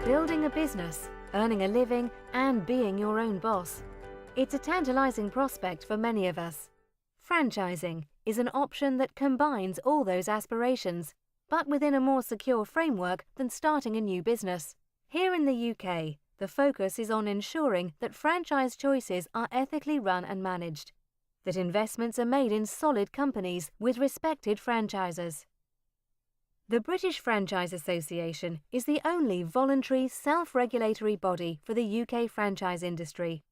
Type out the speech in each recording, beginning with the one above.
building a business, earning a living, and being your own boss. It's a tantalizing prospect for many of us. Franchising is an option that combines all those aspirations, but within a more secure framework than starting a new business. Here in the UK, the focus is on ensuring that franchise choices are ethically run and managed, that investments are made in solid companies with respected franchisors. The British Franchise Association is the only voluntary, self-regulatory body for the UK franchise industry,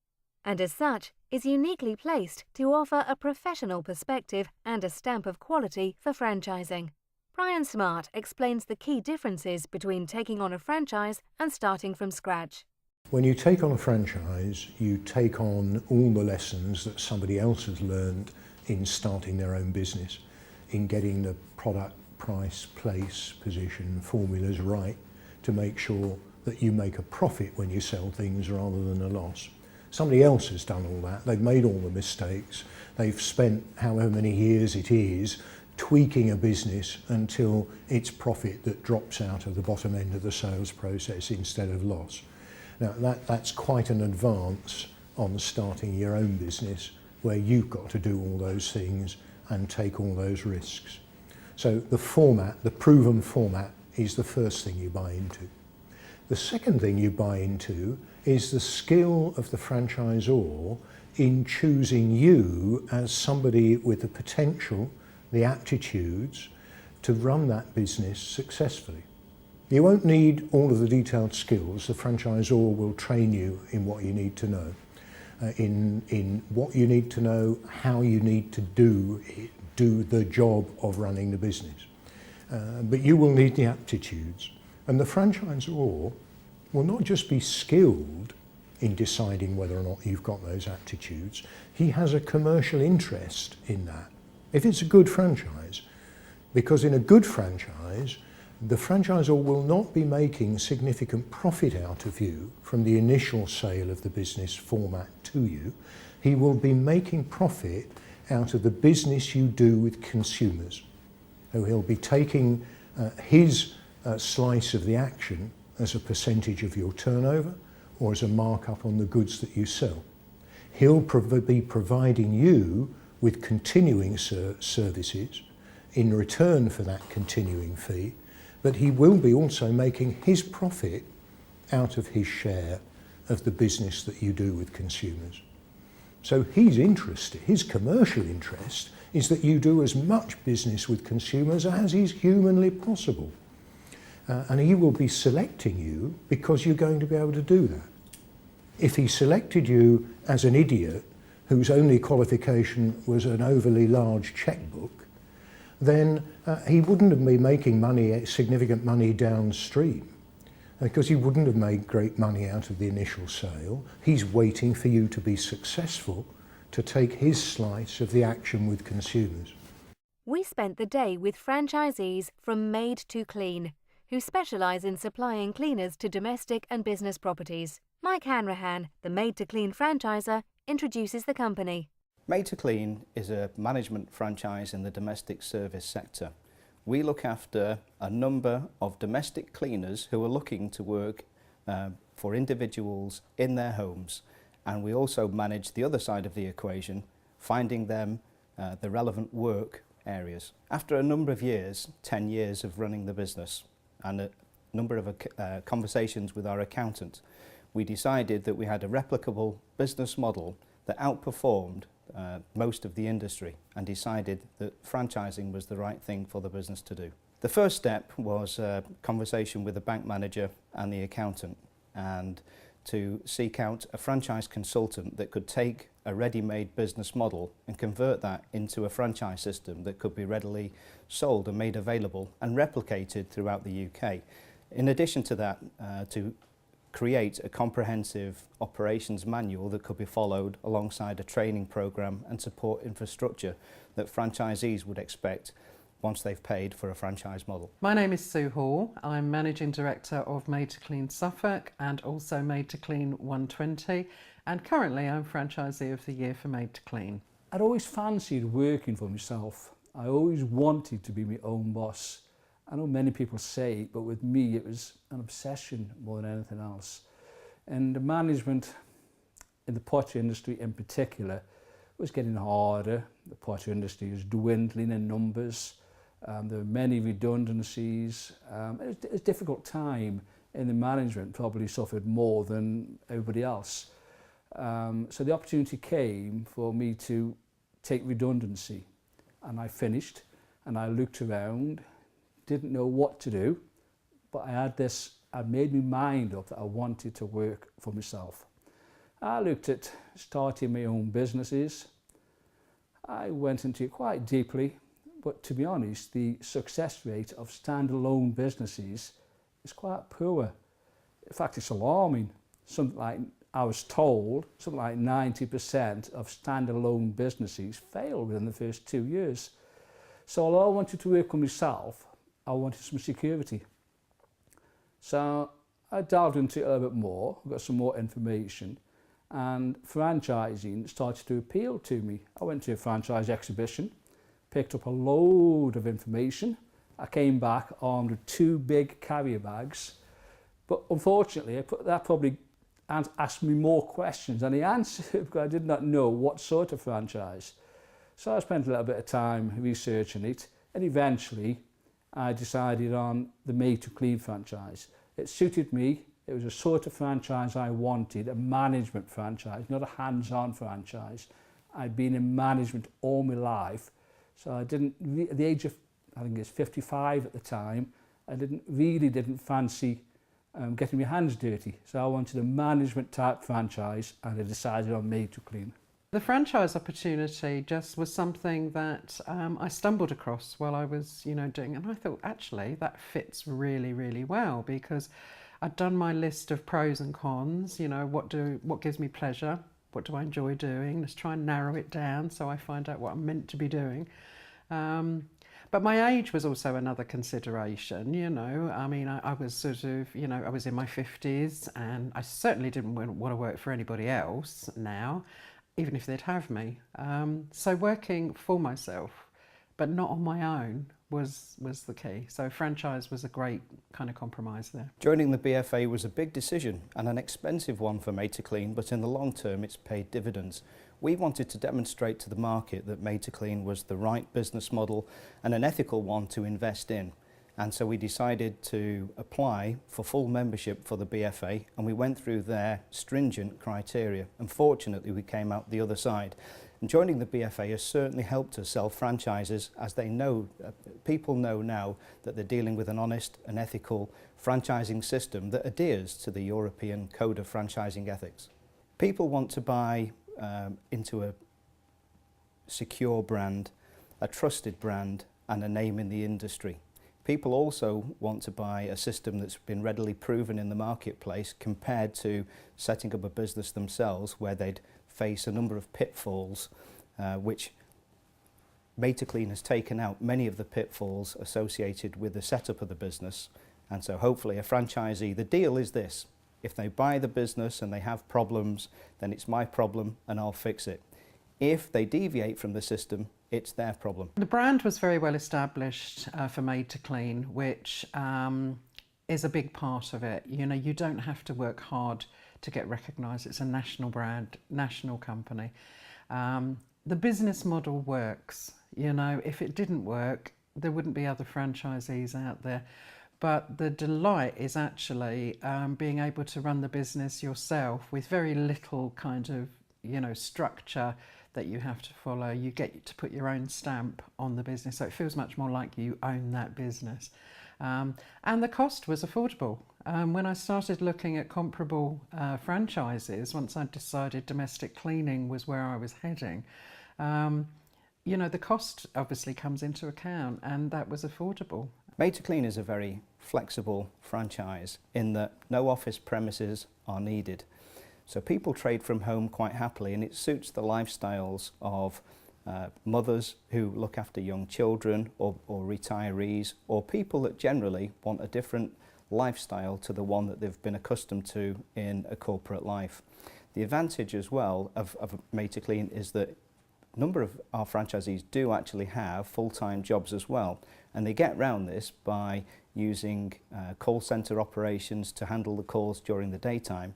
and as such is uniquely placed to offer a professional perspective and a stamp of quality for franchising. Brian Smart explains the key differences between taking on a franchise and starting from scratch. When you take on a franchise, you take on all the lessons that somebody else has learned in starting their own business, in getting the product, price, place, position, formulas right to make sure that you make a profit when you sell things rather than a loss. Somebody else has done all that. They've made all the mistakes. They've spent however many years it is tweaking a business until it's profit that drops out of the bottom end of the sales process instead of loss. Now that's quite an advance on starting your own business where you've got to do all those things and take all those risks. So the format, the proven format, is the first thing you buy into. The second thing you buy into is the skill of the franchisor in choosing you as somebody with the potential, the aptitudes to run that business successfully. You won't need all of the detailed skills. The franchisor will train you in what you need to know, in what you need to know, how you need to do the job of running the business. But you will need the aptitudes. And the franchisor will not just be skilled in deciding whether or not you've got those aptitudes, he has a commercial interest in that. If it's a good franchise, because in a good franchise, the franchisor will not be making significant profit out of you from the initial sale of the business format to you. He will be making profit out of the business you do with consumers. So he'll be taking his slice of the action as a percentage of your turnover or as a markup on the goods that you sell. He'll be providing you with continuing services in return for that continuing fee, but he will be also making his profit out of his share of the business that you do with consumers. So his interest, his commercial interest, is that you do as much business with consumers as is humanly possible. And he will be selecting you because you're going to be able to do that. If he selected you as an idiot whose only qualification was an overly large checkbook, then he wouldn't have been making money, significant money downstream, because he wouldn't have made great money out of the initial sale. He's waiting for you to be successful to take his slice of the action with consumers. We spent the day with franchisees from Made to Clean, who specialise in supplying cleaners to domestic and business properties. Mike Hanrahan, the Made to Clean franchiser, introduces the company. Made to Clean is a management franchise in the domestic service sector. We look after a number of domestic cleaners who are looking to work for individuals in their homes, and we also manage the other side of the equation, finding them the relevant work areas. After a number of years, 10 years of running the business and a number of conversations with our accountant, we decided that we had a replicable business model that outperformed most of the industry, and decided that franchising was the right thing for the business to do. The first step was a conversation with the bank manager and the accountant, and to seek out a franchise consultant that could take a ready-made business model and convert that into a franchise system that could be readily sold and made available and replicated throughout the UK. In addition to that, to create a comprehensive operations manual that could be followed alongside a training program and support infrastructure that franchisees would expect once they've paid for a franchise model. My name is Sue Hall. I'm Managing Director of Made to Clean Suffolk and also Made to Clean 120, and currently I'm Franchisee of the Year for Made to Clean. I'd always fancied working for myself. I always wanted to be my own boss, I know many people say it, but with me it was an obsession more than anything else. And the management in the pottery industry in particular was getting harder. The pottery industry was dwindling in numbers. There were many redundancies. It was a difficult time, and the management probably suffered more than everybody else. So the opportunity came for me to take redundancy, and I finished, and I looked around, didn't know what to do, but I made my mind up that I wanted to work for myself. I looked at starting my own businesses. I went into it quite deeply, but to be honest, the success rate of standalone businesses is quite poor. In fact, it's alarming. I was told something like 90% of standalone businesses fail within the first 2 years. So although I wanted to work on myself, I wanted some security. So I delved into it a little bit more, got some more information, and franchising started to appeal to me. I went to a franchise exhibition, picked up a load of information. I came back armed with 2 big carrier bags, but unfortunately that probably asked me more questions than he answered because I did not know what sort of franchise. So I spent a little bit of time researching it, and eventually I decided on the Made to Clean franchise. It suited me. It was a sort of franchise I wanted, a management franchise, not a hands-on franchise. I'd been in management all my life, so I didn't, at the age of, I think it's 55 at the time, I didn't fancy getting my hands dirty. So I wanted a management type franchise, and I decided on Made to Clean. The franchise opportunity just was something that I stumbled across while I was, doing, and I thought actually that fits really, really well, because I'd done my list of pros and cons. What gives me pleasure, what do I enjoy doing? Let's try and narrow it down so I find out what I'm meant to be doing. But my age was also another consideration, I mean, I was sort of, I was in my 50s, and I certainly didn't want to work for anybody else now, even if they'd have me. So working for myself, but not on my own, was the key. So franchise was a great kind of compromise there. Joining the BFA was a big decision and an expensive one for Made to Clean, but in the long term it's paid dividends. We wanted to demonstrate to the market that Made to Clean was the right business model and an ethical one to invest in. And so we decided to apply for full membership for the BFA, and we went through their stringent criteria. Unfortunately, we came out the other side. And joining the BFA has certainly helped us sell franchises, as they know, people know now that they're dealing with an honest and ethical franchising system that adheres to the European Code of Franchising Ethics. People want to buy into a secure brand, a trusted brand, and a name in the industry. People also want to buy a system that's been readily proven in the marketplace compared to setting up a business themselves, where they'd face a number of pitfalls, which Made to Clean has taken out many of the pitfalls associated with the setup of the business. And so hopefully a franchisee, the deal is this: if they buy the business and they have problems, then it's my problem and I'll fix it. If they deviate from the system, it's their problem. The brand was very well established for Made to Clean, which is a big part of it. You don't have to work hard to get recognised. It's a national brand, national company. The business model works. If it didn't work, there wouldn't be other franchisees out there. But the delight is actually being able to run the business yourself with very little kind of, structure that you have to follow. You get to put your own stamp on the business, so it feels much more like you own that business. And the cost was affordable. When I started looking at comparable franchises, once I decided domestic cleaning was where I was heading, the cost obviously comes into account, and that was affordable. Made to Clean is a very flexible franchise in that no office premises are needed. So people trade from home quite happily, and it suits the lifestyles of mothers who look after young children, or retirees, or people that generally want a different lifestyle to the one that they've been accustomed to in a corporate life. The advantage as well of Made to Clean is that A number of our franchisees do actually have full-time jobs as well, and they get around this by using call centre operations to handle the calls during the daytime,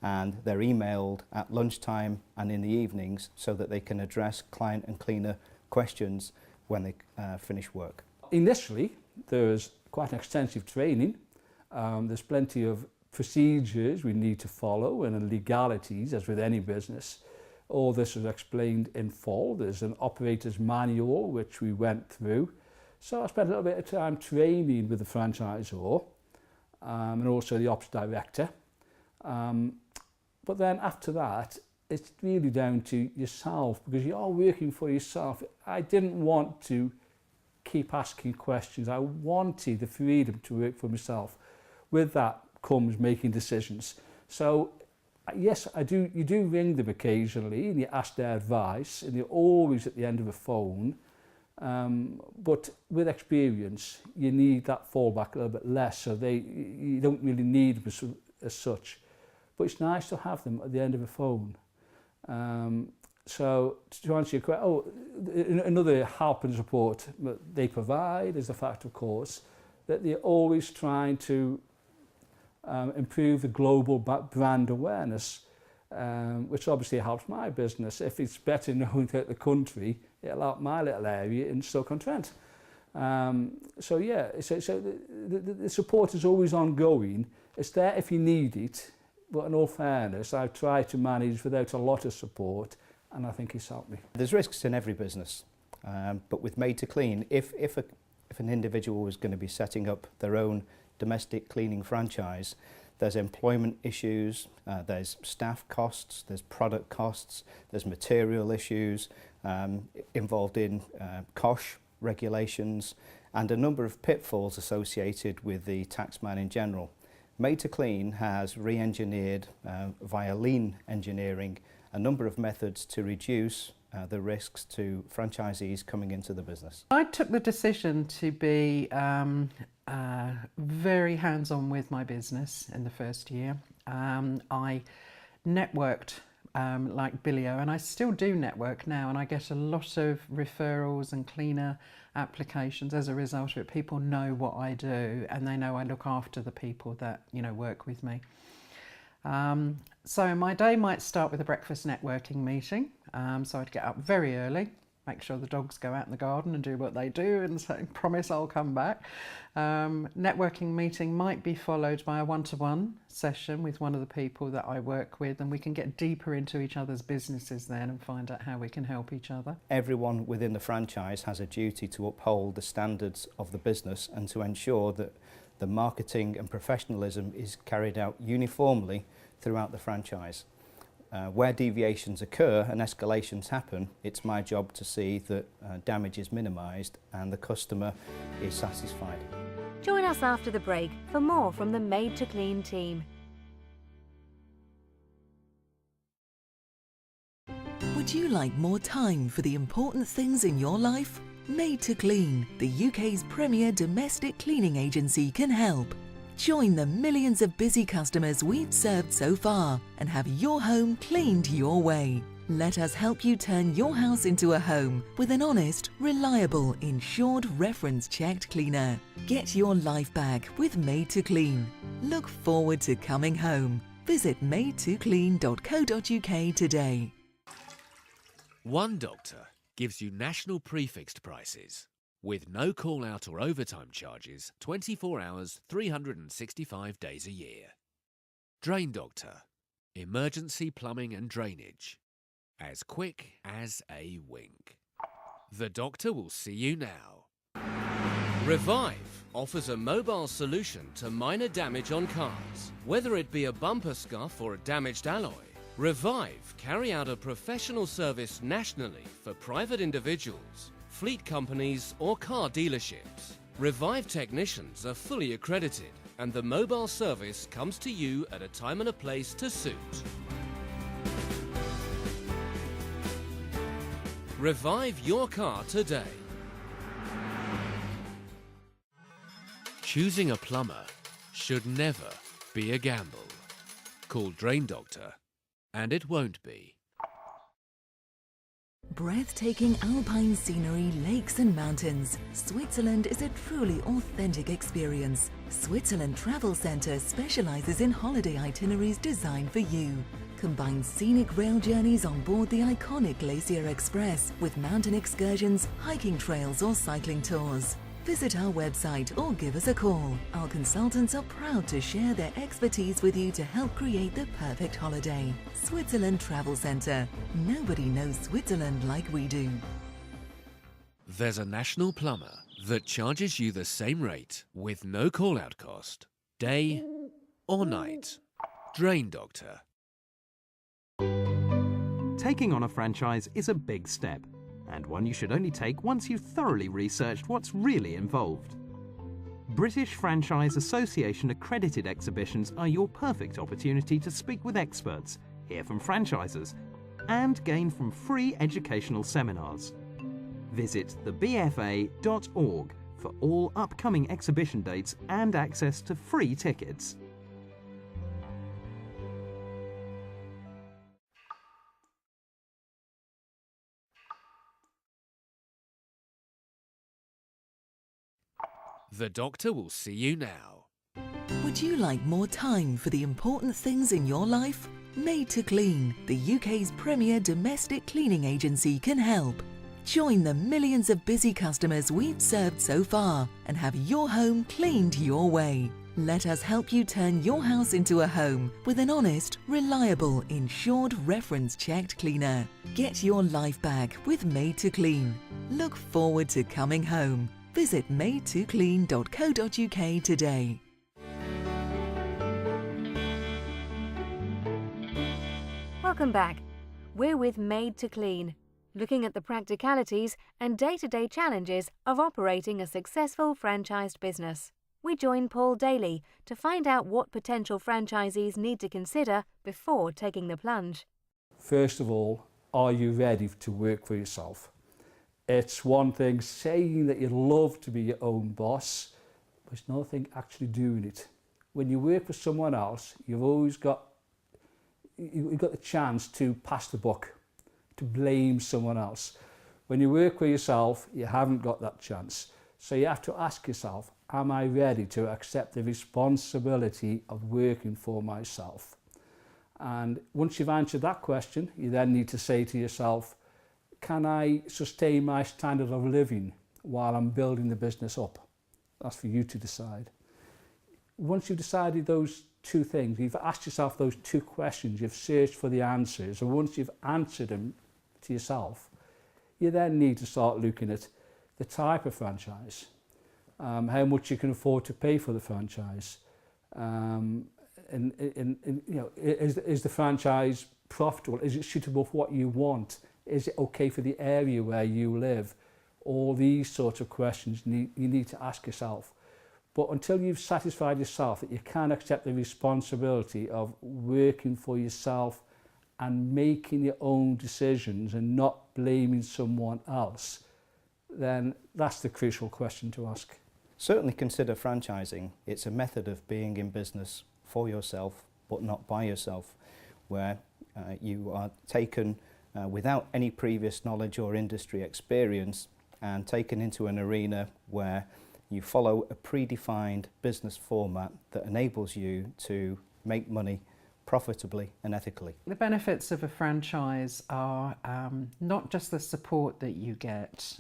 and they're emailed at lunchtime and in the evenings so that they can address client and cleaner questions when they finish work. Initially, there's quite an extensive training. There's plenty of procedures we need to follow and legalities, as with any business. All this is explained in full. There's an operator's manual which we went through. So I spent a little bit of time training with the franchisor and also the ops director. But then after that, it's really down to yourself, because you are working for yourself. I didn't want to keep asking questions. I wanted the freedom to work for myself. With that comes making decisions. So yes, you do ring them occasionally and you ask their advice, and you're always at the end of a phone. But with experience, you need that fallback a little bit less, so you don't really need them as such. But it's nice to have them at the end of a phone. So to answer your question, another help and support that they provide is the fact, of course, that they're always trying to improve the global brand awareness, which obviously helps my business. If it's better known throughout the country, it'll help my little area in Stoke-on-Trent. So yeah, so the support is always ongoing. It's there if you need it, but in all fairness, I've tried to manage without a lot of support, and I think it's helped me. There's risks in every business, but with Made to Clean, if an individual was going to be setting up their own domestic cleaning franchise, there's employment issues, there's staff costs, there's product costs, there's material issues involved in COSH regulations, and a number of pitfalls associated with the taxman in general. Made to Clean has re-engineered via lean engineering a number of methods to reduce the risks to franchisees coming into the business. I took the decision to be very hands-on with my business in the first year. I networked like Billio, and I still do network now, and I get a lot of referrals and cleaner applications as a result of it. People know what I do, and they know I look after the people that work with me. So my day might start with a breakfast networking meeting. So I'd get up very early, make sure the dogs go out in the garden and do what they do, and say, promise I'll come back. Networking meeting might be followed by a one-to-one session with one of the people that I work with, and we can get deeper into each other's businesses then and find out how we can help each other. Everyone within the franchise has a duty to uphold the standards of the business and to ensure that the marketing and professionalism is carried out uniformly throughout the franchise. Where deviations occur and escalations happen, it's my job to see that damage is minimised and the customer is satisfied. Join us after the break for more from the Made to Clean team. Would you like more time for the important things in your life? Made to Clean, the UK's premier domestic cleaning agency, can help. Join the millions of busy customers we've served so far and have your home cleaned your way. Let us help you turn your house into a home with an honest, reliable, insured, reference-checked cleaner. Get your life back with Made to Clean. Look forward to coming home. Visit madetoclean.co.uk today. One Doctor gives you national prefixed prices with no call-out or overtime charges 24 hours, 365 days a year. Drain Doctor. Emergency plumbing and drainage. As quick as a wink. The Doctor will see you now. Revive offers a mobile solution to minor damage on cars. Whether it be a bumper scuff or a damaged alloy, Revive carry out a professional service nationally for private individuals, fleet companies or car dealerships. Revive technicians are fully accredited and the mobile service comes to you at a time and a place to suit. Revive your car today. Choosing a plumber should never be a gamble. Call Drain Doctor and it won't be. Breathtaking alpine scenery, lakes and mountains. Switzerland is a truly authentic experience. Switzerland Travel Centre specialises in holiday itineraries designed for you. Combine scenic rail journeys on board the iconic Glacier Express with mountain excursions, hiking trails or cycling tours. Visit our website or give us a call. Our consultants are proud to share their expertise with you to help create the perfect holiday. Switzerland Travel Centre. Nobody knows Switzerland like we do. There's a national plumber that charges you the same rate with no call-out cost, day or night. Drain Doctor. Taking on a franchise is a big step, and one you should only take once you've thoroughly researched what's really involved. British Franchise Association accredited exhibitions are your perfect opportunity to speak with experts, hear from franchisors, and gain from free educational seminars. Visit thebfa.org for all upcoming exhibition dates and access to free tickets. The doctor will see you now. Would you like more time for the important things in your life? Made to Clean, the UK's premier domestic cleaning agency, can help. Join the millions of busy customers we've served so far and have your home cleaned your way. Let us help you turn your house into a home with an honest, reliable, insured, reference-checked cleaner. Get your life back with Made to Clean. Look forward to coming home. Visit madetoclean.co.uk today. Welcome back. We're with Made to Clean, looking at the practicalities and day-to-day challenges of operating a successful franchised business. We join Paul Daly to find out what potential franchisees need to consider before taking the plunge. First of all, are you ready to work for yourself? It's one thing saying that you'd love to be your own boss, but it's another thing actually doing it. When you work for someone else, you've got the chance to pass the buck, to blame someone else. When you work for yourself, you haven't got that chance. So you have to ask yourself, am I ready to accept the responsibility of working for myself? And once you've answered that question, you then need to say to yourself, can I sustain my standard of living while I'm building the business up? That's for you to decide. Once you've decided those two things, you've asked yourself those two questions, you've searched for the answers, and once you've answered them to yourself, you then need to start looking at the type of franchise, how much you can afford to pay for the franchise, and you know, is the franchise profitable? Is it suitable for what you want? Is it okay for the area where you live? All these sorts of questions you need to ask yourself. But until you've satisfied yourself that you can accept the responsibility of working for yourself and making your own decisions and not blaming someone else, then that's the crucial question to ask. Certainly consider franchising. It's a method of being in business for yourself, but not by yourself, where you are taken without any previous knowledge or industry experience and taken into an arena where you follow a predefined business format that enables you to make money profitably and ethically. The benefits of a franchise are not just the support that you get,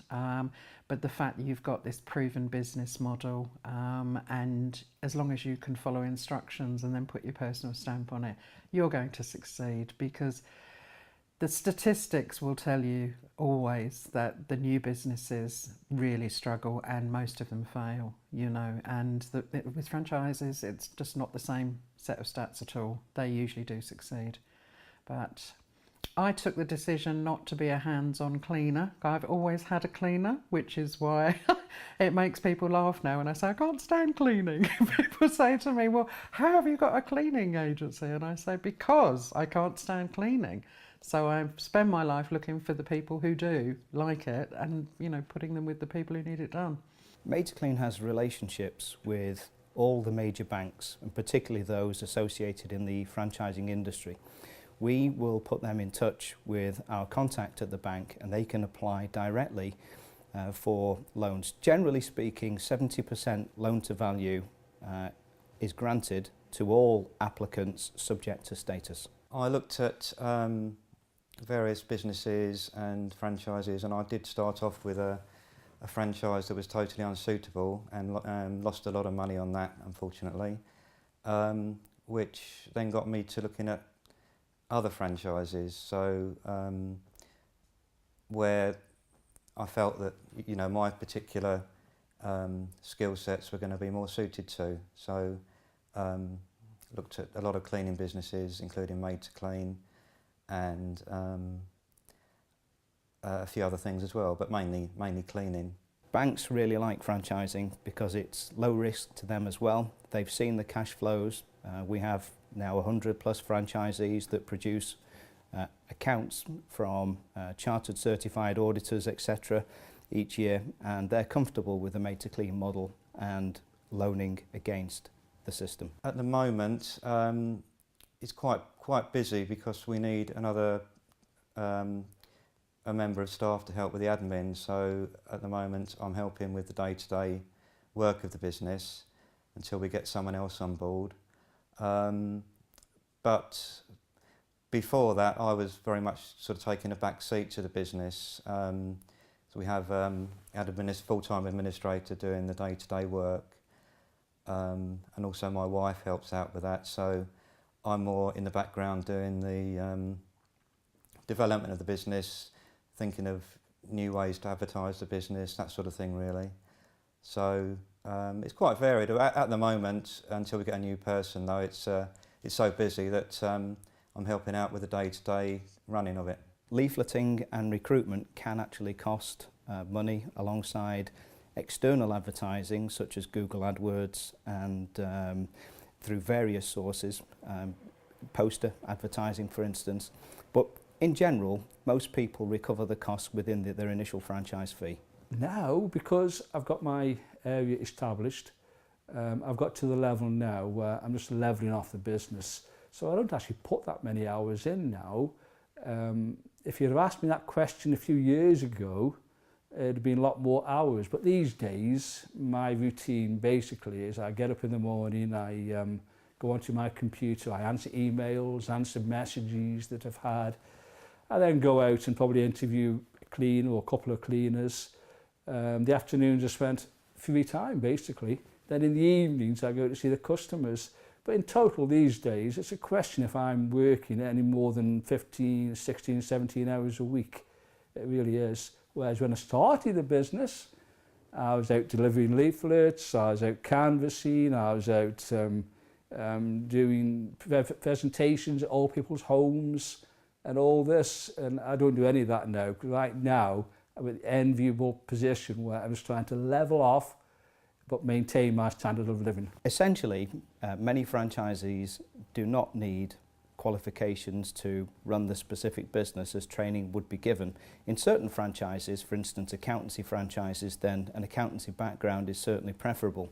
but the fact that you've got this proven business model, and as long as you can follow instructions and then put your personal stamp on it, you're going to succeed, because the statistics will tell you always that the new businesses really struggle and most of them fail, you know, and with franchises it's just not the same set of stats at all. They usually do succeed. But I took the decision not to be a hands-on cleaner. I've always had a cleaner, which is why it makes people laugh now when I say I can't stand cleaning. People say to me, well, how have you got a cleaning agency? And I say, because I can't stand cleaning. So I spend my life looking for the people who do like it and, you know, putting them with the people who need it done. Made to Clean has relationships with all the major banks, and particularly those associated in the franchising industry. we will put them in touch with our contact at the bank and they can apply directly for loans. Generally speaking, 70% loan to value is granted to all applicants subject to status. I looked at various businesses and franchises, and I did start off with a franchise that was totally unsuitable and lost a lot of money on that, unfortunately, which then got me to looking at other franchises. So where I felt that, you know, my particular skill sets were going to be more suited to. So looked at a lot of cleaning businesses, including Made to Clean, and a few other things as well, but mainly cleaning. Banks really like franchising because it's low risk to them as well. They've seen the cash flows. We have now 100 plus franchisees that produce accounts from chartered certified auditors, etc. each year, and they're comfortable with the Made to Clean model and loaning against the system. At the moment, it's quite busy because we need another a member of staff to help with the admin. So at the moment, I'm helping with the day-to-day work of the business until we get someone else on board. But before that, I was very much sort of taking a back seat to the business. So we have had a full-time administrator doing the day-to-day work, and also my wife helps out with that. So I'm more in the background doing the development of the business, thinking of new ways to advertise the business, that sort of thing, really. So it's quite varied. At the moment, until we get a new person, though, it's so busy that I'm helping out with the day-to-day running of it. Leafleting and recruitment can actually cost money alongside external advertising such as Google AdWords and through various sources, poster advertising for instance. But in general, most people recover the costs within their initial franchise fee. Now, because I've got my area established, I've got to the level now where I'm just levelling off the business. So I don't actually put that many hours in now. If you'd have asked me that question a few years ago, it'd have been a lot more hours. But these days, my routine basically is I get up in the morning, I go onto my computer, I answer emails, answer messages that I've had. I then go out and probably interview a cleaner or a couple of cleaners. The afternoons are spent free time, basically. Then in the evenings, I go to see the customers. But in total these days, it's a question if I'm working any more than 15, 16, 17 hours a week. It really is. Whereas when I started the business, I was out delivering leaflets, I was out canvassing, I was out doing presentations at all people's homes and all this. And I don't do any of that now. Right now, I'm in an enviable position where I'm just trying to level off but maintain my standard of living. Essentially, many franchisees do not need qualifications to run the specific business as training would be given. In certain franchises, for instance accountancy franchises, then an accountancy background is certainly preferable.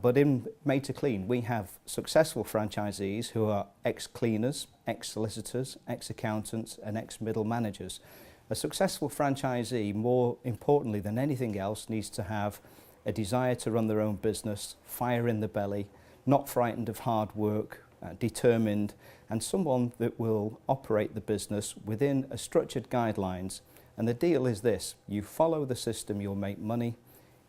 But in Made to Clean, we have successful franchisees who are ex-cleaners, ex-solicitors, ex-accountants and ex-middle managers. A successful franchisee, more importantly than anything else, needs to have a desire to run their own business, fire in the belly, not frightened of hard work, determined, and someone that will operate the business within a structured guidelines. And the deal is this: you follow the system, you'll make money.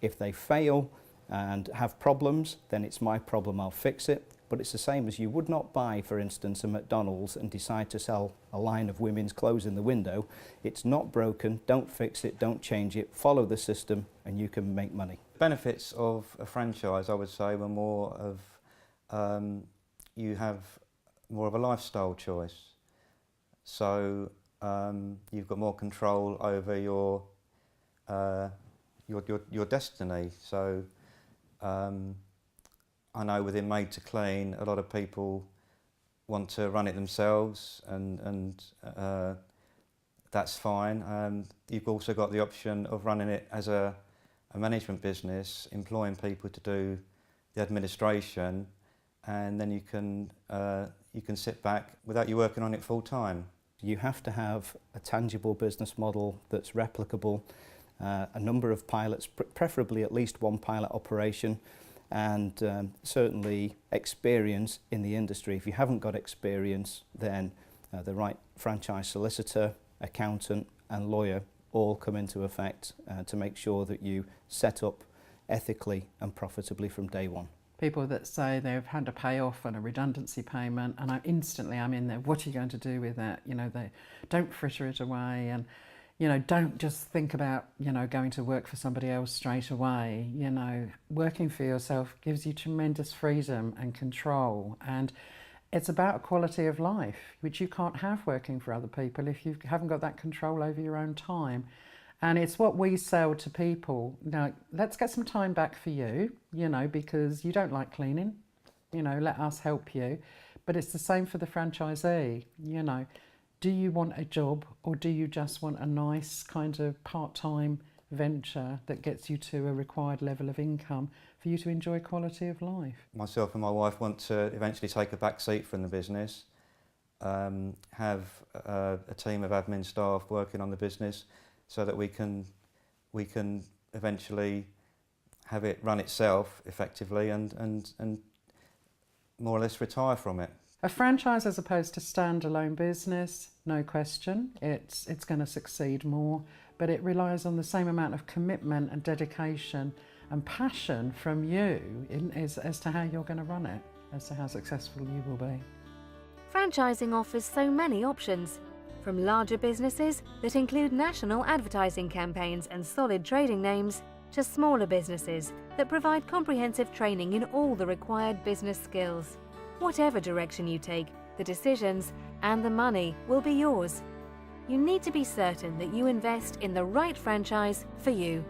If they fail and have problems, then it's my problem, I'll fix it. But it's the same as you would not buy, for instance, a McDonald's and decide to sell a line of women's clothes in the window. It's not broken, don't fix it, don't change it, follow the system and you can make money. Benefits of a franchise, I would say, were more of you have more of a lifestyle choice. So you've got more control over your destiny. So I know within Made to Clean, a lot of people want to run it themselves, and that's fine. You've also got the option of running it as a management business, employing people to do the administration, and then you can sit back without you working on it full time. You have to have a tangible business model that's replicable, a number of pilots, preferably at least one pilot operation, and certainly experience in the industry. If you haven't got experience, then the right franchise solicitor, accountant and lawyer all come into effect to make sure that you set up ethically and profitably from day one. People that say they've had a payoff and a redundancy payment, and I'm in there, what are you going to do with that? You know, they don't fritter it away, and you know, don't just think about, you know, going to work for somebody else straight away. You know, working for yourself gives you tremendous freedom and control, and it's about quality of life, which you can't have working for other people if you haven't got that control over your own time. And it's what we sell to people. Now, let's get some time back for you, you know, because you don't like cleaning. You know, let us help you. But it's the same for the franchisee, you know. Do you want a job, or do you just want a nice kind of part-time venture that gets you to a required level of income for you to enjoy quality of life? Myself and my wife want to eventually take a back seat from the business, have a team of admin staff working on the business, so that we can eventually have it run itself effectively and more or less retire from it. A franchise as opposed to standalone business, no question, it's going to succeed more, but it relies on the same amount of commitment and dedication and passion from you as to how you're going to run it, as to how successful you will be. Franchising offers so many options, from larger businesses that include national advertising campaigns and solid trading names, to smaller businesses that provide comprehensive training in all the required business skills. Whatever direction you take, the decisions and the money will be yours. You need to be certain that you invest in the right franchise for you.